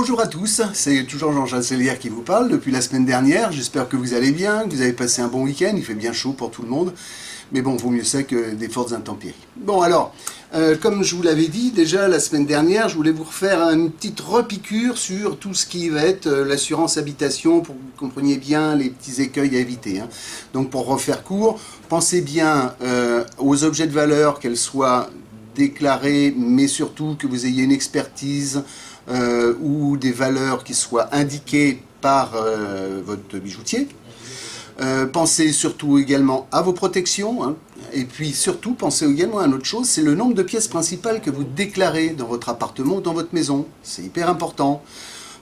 Bonjour à tous, c'est toujours Jean Chancelière qui vous parle depuis la semaine dernière. J'espère que vous allez bien, que vous avez passé un bon week-end. Il fait bien chaud pour tout le monde, mais bon, vaut mieux ça que des fortes intempéries. Bon alors, comme je vous l'avais dit déjà la semaine dernière, je voulais vous refaire une petite repiqûre sur tout ce qui va être l'assurance habitation pour que vous compreniez bien les petits écueils à éviter. Donc pour refaire court, pensez bien aux objets de valeur, qu'elles soient déclarées, mais surtout que vous ayez une expertise ou des valeurs qui soient indiquées par votre bijoutier. Pensez surtout également à vos protections, et puis surtout pensez également à une autre chose, c'est le nombre de pièces principales que vous déclarez dans votre appartement ou dans votre maison. C'est hyper important,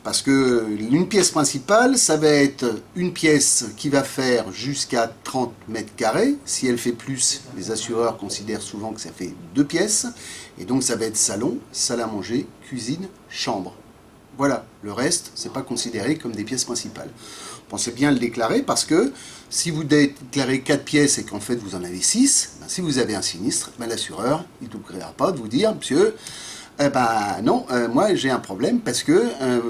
parce que une pièce principale, ça va être une pièce qui va faire jusqu'à 30 mètres carrés. Si elle fait plus, les assureurs considèrent souvent que ça fait 2 pièces, et donc ça va être salon, salle à manger, cuisine, chambre. Voilà, le reste, c'est pas considéré comme des pièces principales. Pensez bien à le déclarer, parce que si vous déclarez 4 pièces et qu'en fait vous en avez 6, ben si vous avez un sinistre, ben l'assureur, il ne t'ouvrira pas de vous dire, monsieur, non, moi j'ai un problème parce que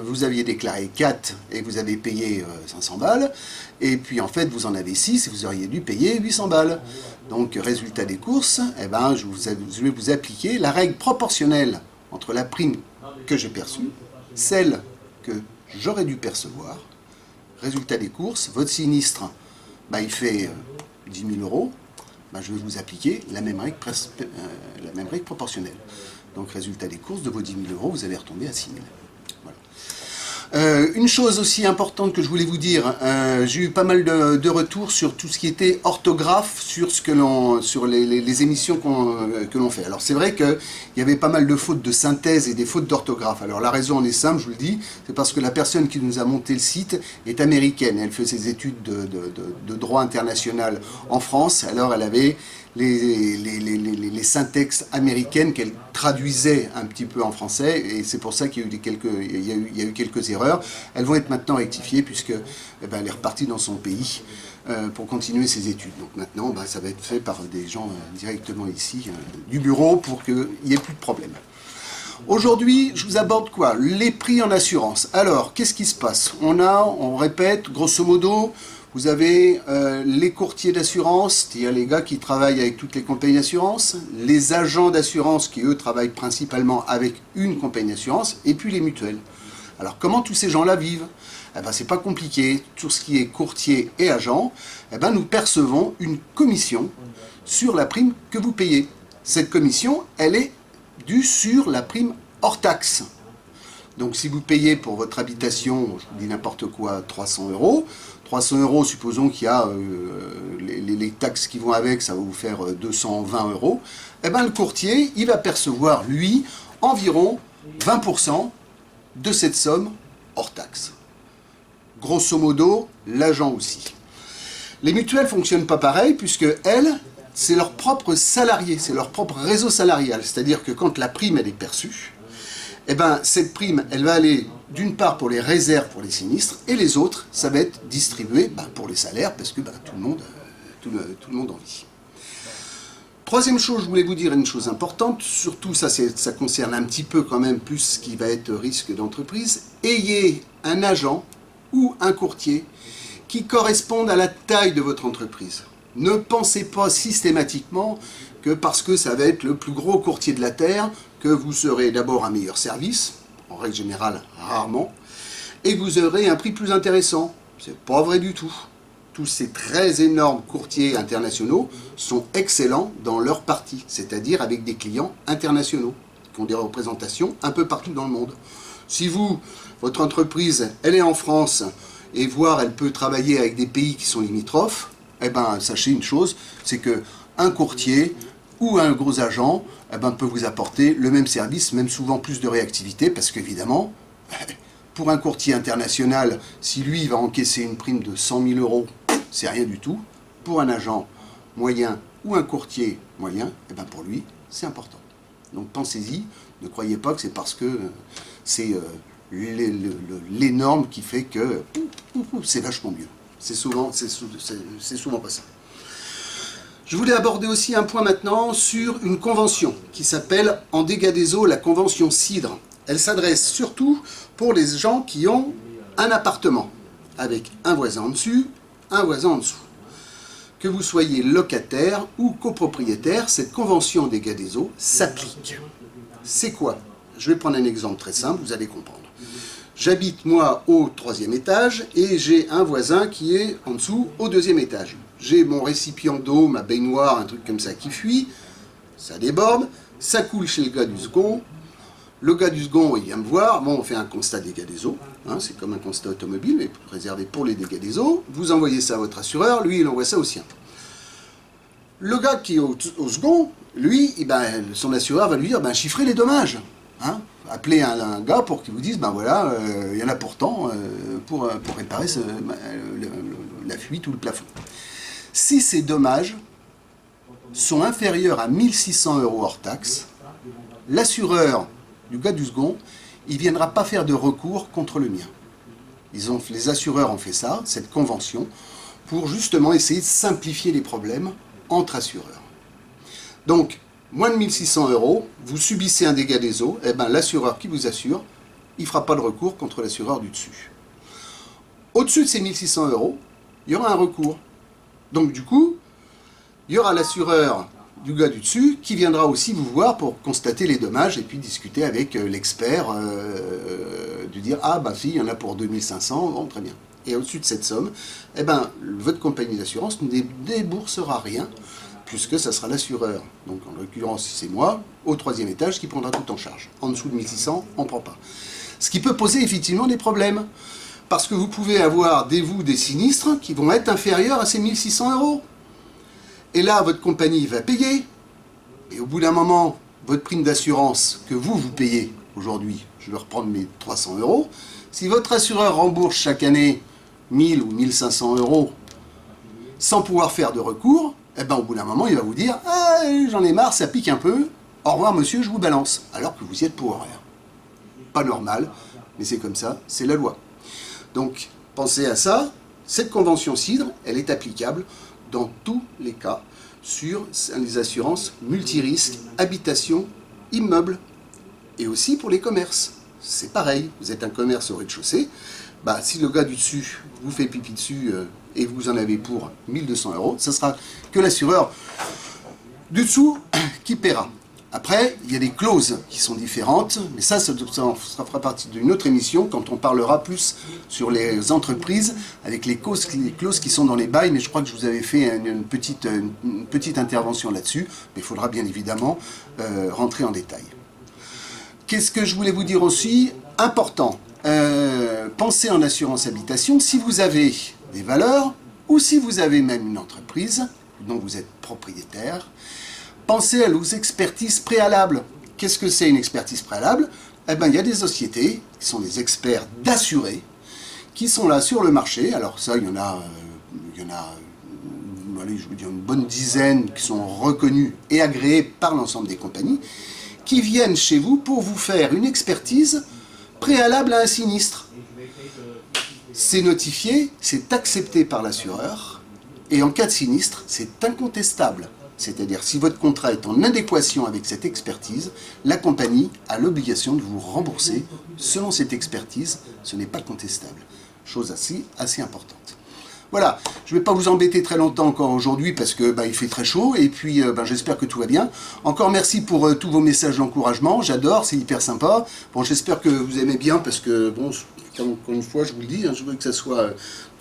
vous aviez déclaré 4 et vous avez payé 500 balles, et puis en fait vous en avez 6 et vous auriez dû payer 800 balles. Donc résultat des courses, je vais vous appliquer la règle proportionnelle entre la prime que j'ai perçue, celle que j'aurais dû percevoir. Résultat des courses, votre sinistre, il fait 10 000 euros, je vais vous appliquer la même règle proportionnelle. Donc résultat des courses, de vos 10 000 euros, vous allez retomber à 6 000. Voilà. Une chose aussi importante que je voulais vous dire, j'ai eu pas mal de retours sur tout ce qui était orthographe, sur les émissions que l'on fait. Alors c'est vrai qu'il y avait pas mal de fautes de synthèse et des fautes d'orthographe. Alors la raison en est simple, je vous le dis, c'est parce que la personne qui nous a monté le site est américaine. Elle fait ses études de droit international en France, alors elle avait les syntaxes américaines qu'elle traduisait un petit peu en français, et c'est pour ça qu'il y a eu quelques erreurs. Elles vont être maintenant rectifiées, puisque elle est repartie dans son pays pour continuer ses études. Donc maintenant, ça va être fait par des gens directement ici, du bureau, pour qu'il n'y ait plus de problème. Aujourd'hui, je vous aborde quoi? Les prix en assurance. Alors, qu'est-ce qui se passe? On répète, grosso modo, vous avez les courtiers d'assurance, c'est-à-dire les gars qui travaillent avec toutes les compagnies d'assurance, les agents d'assurance qui, eux, travaillent principalement avec une compagnie d'assurance, et puis les mutuelles. Alors, comment tous ces gens-là vivent? C'est pas compliqué. Tout ce qui est courtier et agent, nous percevons une commission sur la prime que vous payez. Cette commission, elle est due sur la prime hors taxe. Donc, si vous payez pour votre habitation, je vous dis n'importe quoi, 300 euros, 300 euros, supposons qu'il y a les taxes qui vont avec, ça va vous faire 220 euros, le courtier, il va percevoir, lui, environ 20% de cette somme hors taxe. Grosso modo, l'agent aussi. Les mutuelles ne fonctionnent pas pareil, puisque elles, c'est leur propre salarié, c'est leur propre réseau salarial. C'est-à-dire que quand la prime, elle est perçue, cette prime, elle va aller d'une part pour les réserves pour les sinistres, et les autres, ça va être distribué pour les salaires, parce que tout le monde en vit. Troisième chose, je voulais vous dire une chose importante, surtout ça concerne un petit peu quand même plus ce qui va être risque d'entreprise. Ayez un agent ou un courtier qui corresponde à la taille de votre entreprise. Ne pensez pas systématiquement que parce que ça va être le plus gros courtier de la Terre, que vous serez d'abord un meilleur service, en règle générale rarement, et que vous aurez un prix plus intéressant. C'est pas vrai du tout. Tous ces très énormes courtiers internationaux sont excellents dans leur partie, c'est-à-dire avec des clients internationaux, qui ont des représentations un peu partout dans le monde. Si votre entreprise, elle est en France, et voire elle peut travailler avec des pays qui sont limitrophes, sachez une chose, c'est que un courtier ou un gros agent peut vous apporter le même service, même souvent plus de réactivité, parce qu'évidemment, pour un courtier international, si lui va encaisser une prime de 100 000 euros, c'est rien du tout. Pour un agent moyen ou un courtier moyen, pour lui, c'est important. Donc pensez-y, ne croyez pas que c'est parce que c'est l'énorme qui fait que c'est vachement mieux. C'est souvent pas ça. Je voulais aborder aussi un point maintenant sur une convention qui s'appelle en dégâts des eaux la convention Cidre. Elle s'adresse surtout pour les gens qui ont un appartement, avec un voisin en dessus, un voisin en dessous. Que vous soyez locataire ou copropriétaire, cette convention des dégâts des eaux s'applique. C'est quoi? Je vais prendre un exemple très simple, vous allez comprendre. J'habite moi au 3e étage et j'ai un voisin qui est en dessous au 2e étage. J'ai mon récipient d'eau, ma baignoire, un truc comme ça qui fuit, ça déborde, ça coule chez le gars du second. Le gars du second, il vient me voir, bon, on fait un constat des dégâts des eaux, hein, c'est comme un constat automobile, mais réservé pour les dégâts des eaux. Vous envoyez ça à votre assureur, lui, il envoie ça au sien. Le gars qui est au second, lui, son assureur va lui dire, chiffrez les dommages. Hein, appelez un gars pour qu'il vous dise, voilà, il y en a pourtant pour réparer la fuite ou le plafond. Si ces dommages sont inférieurs à 1 600 € hors taxe, l'assureur du gars du second, il ne viendra pas faire de recours contre le mien. Les assureurs ont fait ça, cette convention, pour justement essayer de simplifier les problèmes entre assureurs. Donc, moins de 1 600 €, vous subissez un dégât des eaux, l'assureur qui vous assure, il ne fera pas de recours contre l'assureur du dessus. Au-dessus de ces 1 600 €, il y aura un recours. Donc du coup, il y aura l'assureur du gars du dessus qui viendra aussi vous voir pour constater les dommages et puis discuter avec l'expert, de dire « Ah, si, il y en a pour 2 500, bon, très bien. » Et au-dessus de cette somme, votre compagnie d'assurance ne déboursera rien, puisque ça sera l'assureur, donc en l'occurrence c'est moi, au 3e étage qui prendra tout en charge. En dessous de 1 600, on ne prend pas. Ce qui peut poser effectivement des problèmes, parce que vous pouvez avoir des sinistres qui vont être inférieurs à ces 1 600 €. Et là, votre compagnie va payer, et au bout d'un moment, votre prime d'assurance que vous payez aujourd'hui, je vais reprendre mes 300 €, si votre assureur rembourse chaque année 1000 ou 1500 € sans pouvoir faire de recours, au bout d'un moment, il va vous dire « Ah, j'en ai marre, ça pique un peu, au revoir monsieur, je vous balance », alors que vous y êtes pour rien. Pas normal, mais c'est comme ça, c'est la loi. Donc, pensez à ça, cette convention CIDR, elle est applicable dans tous les cas sur les assurances multirisques, habitation, immeuble, et aussi pour les commerces. C'est pareil, vous êtes un commerce au rez-de-chaussée, si le gars du dessus vous fait pipi dessus et vous en avez pour 1 200 €, ce sera que l'assureur du dessous qui paiera. Après, il y a des clauses qui sont différentes, mais ça fera partie d'une autre émission quand on parlera plus sur les entreprises avec les clauses qui sont dans les bails, mais je crois que je vous avais fait une petite intervention là-dessus, mais il faudra bien évidemment rentrer en détail. Qu'est-ce que je voulais vous dire aussi? Important, pensez en assurance habitation si vous avez des valeurs ou si vous avez même une entreprise dont vous êtes propriétaire. Pensez à vos expertises préalables. Qu'est-ce que c'est une expertise préalable? Il y a des sociétés qui sont des experts d'assurés qui sont là sur le marché. Alors ça, il y en a allez, je veux dire une bonne dizaine qui sont reconnus et agréés par l'ensemble des compagnies, qui viennent chez vous pour vous faire une expertise préalable à un sinistre. C'est notifié, c'est accepté par l'assureur, et en cas de sinistre, c'est incontestable. C'est-à-dire, si votre contrat est en adéquation avec cette expertise, la compagnie a l'obligation de vous rembourser selon cette expertise. Ce n'est pas contestable. Chose assez importante. Voilà, je ne vais pas vous embêter très longtemps encore aujourd'hui parce que il fait très chaud et puis j'espère que tout va bien. Encore merci pour tous vos messages d'encouragement, j'adore, c'est hyper sympa. Bon, j'espère que vous aimez bien parce que, bon, encore une fois, je vous le dis, je veux que ça soit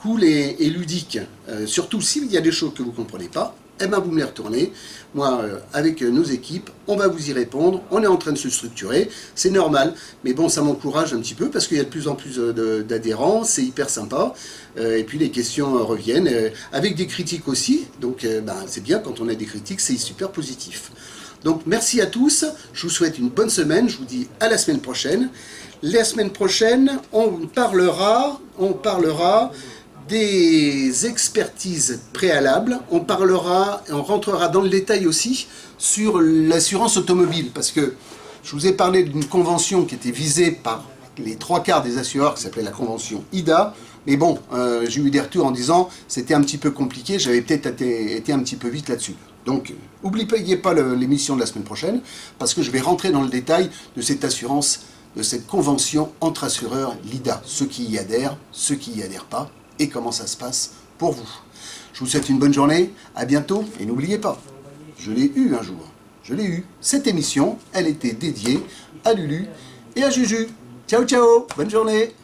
cool et ludique. Surtout s'il y a des choses que vous ne comprenez pas, vous me les retournez. Moi, avec nos équipes, on va vous y répondre. On est en train de se structurer. C'est normal. Mais bon, ça m'encourage un petit peu parce qu'il y a de plus en plus d'adhérents. C'est hyper sympa. Et puis les questions reviennent. Avec des critiques aussi. Donc, c'est bien quand on a des critiques. C'est super positif. Donc, merci à tous. Je vous souhaite une bonne semaine. Je vous dis à la semaine prochaine. La semaine prochaine, on parlera des expertises préalables, on parlera et on rentrera dans le détail aussi sur l'assurance automobile, parce que je vous ai parlé d'une convention qui était visée par les 3/4 des assureurs, qui s'appelait la convention IDA, mais bon, j'ai eu des retours en disant c'était un petit peu compliqué, j'avais peut-être été un petit peu vite là-dessus. Donc, n'oubliez pas l'émission de la semaine prochaine, parce que je vais rentrer dans le détail de cette assurance de cette convention entre assureurs LIDA, ceux qui y adhèrent, ceux qui y adhèrent pas, et comment ça se passe pour vous. Je vous souhaite une bonne journée, à bientôt, et n'oubliez pas, je l'ai eu un jour, je l'ai eu. Cette émission, elle était dédiée à Lulu et à Juju. Ciao ciao, bonne journée.